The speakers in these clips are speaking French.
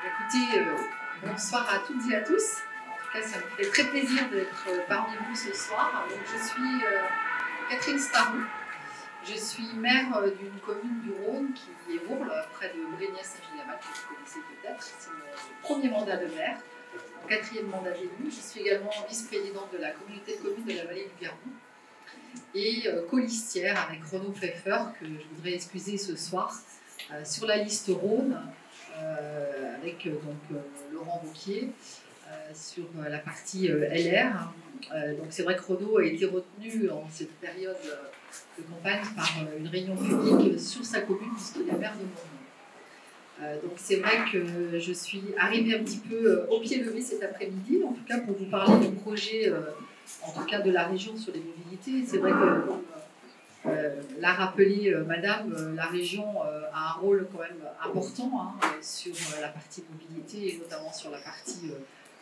Écoutez, bonsoir à toutes et à tous. En tout cas, ça me fait très plaisir d'être parmi vous ce soir. Donc, je suis Catherine Starou. Je suis maire d'une commune du Rhône qui est Bourle, près de Brignais-Saint-Gilles-la-Val, que vous connaissez peut-être. C'est mon premier mandat de maire, mon 4e mandat d'élu. Je suis également vice-présidente de la communauté de communes de la vallée du Gardon et colistière avec Renaud Pfeffer, que je voudrais excuser ce soir, sur la liste Rhône, avec Laurent Wauquiez sur la partie LR. Donc c'est vrai que Renaud a été retenu en cette période de campagne par une réunion publique sur sa commune, puisqu'il est maire de Montmont. Donc c'est vrai que je suis arrivée un petit peu au pied levé cet après-midi, en tout cas pour vous parler du projet, en tout cas de la région sur les mobilités. C'est vrai que, comme l'a rappelé Madame, la région a un rôle quand même important sur la partie mobilité et notamment sur la partie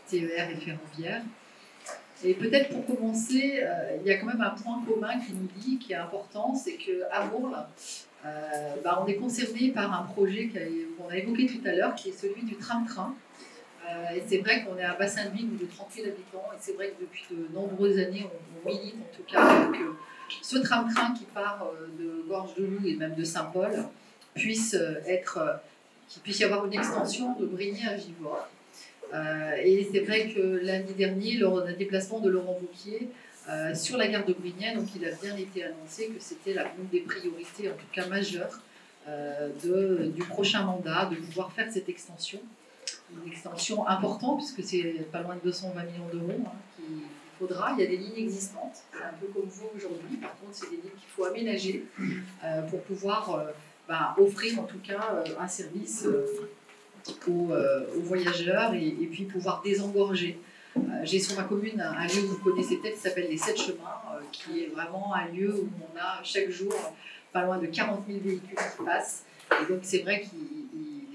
TER et ferroviaire. Et peut-être pour commencer, il y a quand même un point commun qui nous dit, qui est important, c'est qu'à Bourle, on est concerné par un projet qu'on a évoqué tout à l'heure, qui est celui du tram-train. Et c'est vrai qu'on est un bassin de vie de 30 000 habitants, et c'est vrai que depuis de nombreuses années, on milite en tout cas pour que ce tram-train qui part de Gorge-de-Loup et même de Saint-Paul puisse qu'il puisse y avoir une extension de Brignais à Givors. Et c'est vrai que lundi dernier, lors d'un déplacement de Laurent Wauquiez sur la gare de Brignais, donc il a bien été annoncé que c'était l'une des priorités, en tout cas majeures, du prochain mandat, de pouvoir faire cette extension. Une extension importante, puisque c'est pas loin de 220 millions d'euros qu'il faudra. Il y a des lignes existantes, c'est un peu comme vous aujourd'hui. Par contre, c'est des lignes qu'il faut aménager pour pouvoir offrir en tout cas un service aux voyageurs et puis pouvoir désengorger. J'ai sur ma commune un lieu que vous connaissez peut-être qui s'appelle les 7 chemins, qui est vraiment un lieu où on a chaque jour pas loin de 40 000 véhicules qui passent. Et donc c'est vrai que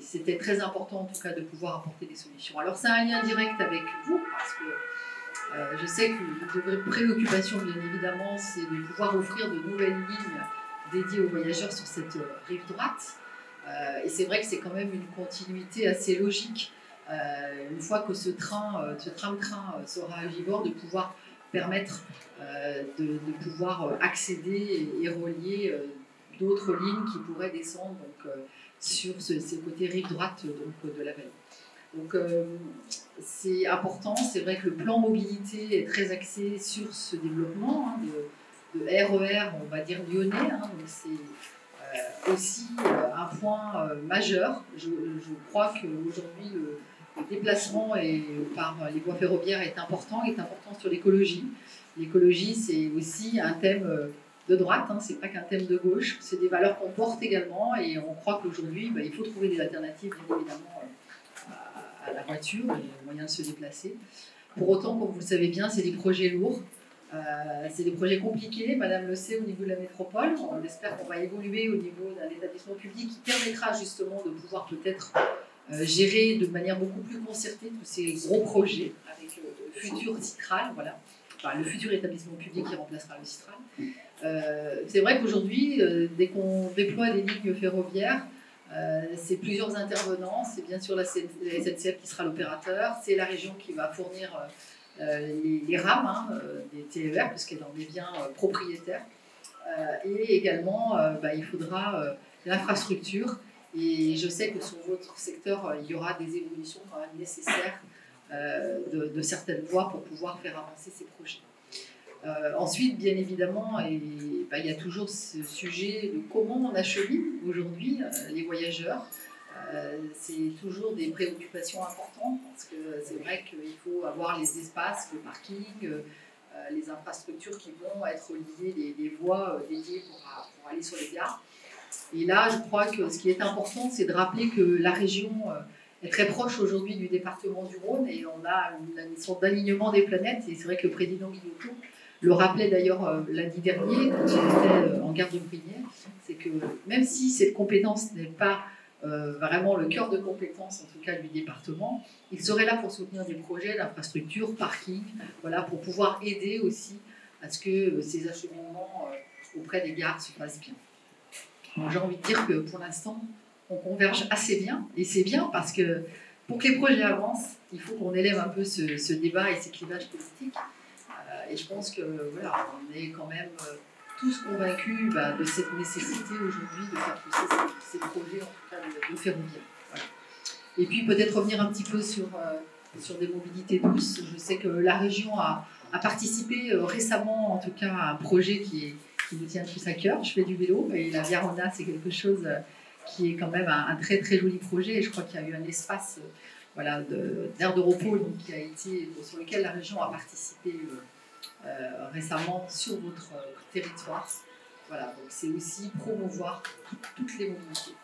c'était très important en tout cas de pouvoir apporter des solutions. Alors c'est un lien direct avec vous parce que je sais que votre préoccupation bien évidemment c'est de pouvoir offrir de nouvelles lignes dédiées aux voyageurs sur cette rive droite. Et c'est vrai que c'est quand même une continuité assez logique. Une fois que ce tram-train sera à Givors, de pouvoir permettre de pouvoir accéder et relier d'autres lignes qui pourraient descendre sur ces côtés rive droite de la vallée. Donc c'est important, c'est vrai que le plan mobilité est très axé sur ce développement de RER, on va dire lyonnais, donc c'est aussi un point majeur. Je crois qu'aujourd'hui le déplacement par les voies ferroviaires est important sur l'écologie. L'écologie, c'est aussi un thème de droite, c'est pas qu'un thème de gauche, c'est des valeurs qu'on porte également et on croit qu'aujourd'hui, il faut trouver des alternatives, bien évidemment, à la voiture et aux moyens de se déplacer. Pour autant, comme vous le savez bien, c'est des projets lourds, c'est des projets compliqués, Madame le sait, au niveau de la métropole. On espère qu'on va évoluer au niveau d'un établissement public qui permettra justement de pouvoir peut-être gérer de manière beaucoup plus concertée tous ces gros projets avec le futur Citral, voilà. Enfin, le futur établissement public qui remplacera le Citral. C'est vrai qu'aujourd'hui, dès qu'on déploie des lignes ferroviaires, c'est plusieurs intervenants, c'est bien sûr la SNCF qui sera l'opérateur, c'est la région qui va fournir les rames des TER, puisqu'elle en est bien propriétaire, et également il faudra l'infrastructure, et je sais que sur votre secteur, il y aura des évolutions quand même nécessaires de certaines voies pour pouvoir faire avancer ces projets. Ensuite, bien évidemment, il y a toujours ce sujet de comment on achemine aujourd'hui les voyageurs. C'est toujours des préoccupations importantes parce que c'est vrai qu'il faut avoir les espaces, le parking, les infrastructures qui vont être liées, des voies dédiées pour aller sur les gares. Et là, je crois que ce qui est important, c'est de rappeler que la région est très proche aujourd'hui du département du Rhône et on a une sorte d'alignement des planètes. Et c'est vrai que le président Guillotot le rappelait d'ailleurs lundi dernier, quand il était en gare de Brignais, c'est que même si cette compétence n'est pas vraiment le cœur de compétence, en tout cas du département, il serait là pour soutenir des projets d'infrastructure, parking, voilà, pour pouvoir aider aussi à ce que ces acheminements auprès des gares se fassent bien. Donc, j'ai envie de dire que pour l'instant, on converge assez bien, et c'est bien parce que pour que les projets avancent, il faut qu'on élève un peu ce débat et ces clivages politiques. Et je pense que voilà, on est quand même tous convaincus de cette nécessité aujourd'hui de faire pousser ces projets, en tout cas de ferroviaire. Voilà. Et puis peut-être revenir un petit peu sur des mobilités douces. Je sais que la région a participé récemment, en tout cas, à un projet qui nous tient tous à cœur. Je fais du vélo et la Via Rona, c'est quelque chose qui est quand même un très très joli projet. Et je crois qu'il y a eu un espace d'aire de repos donc, sur lequel la région a participé récemment sur votre territoire. Voilà, donc c'est aussi promouvoir toutes les mobilités.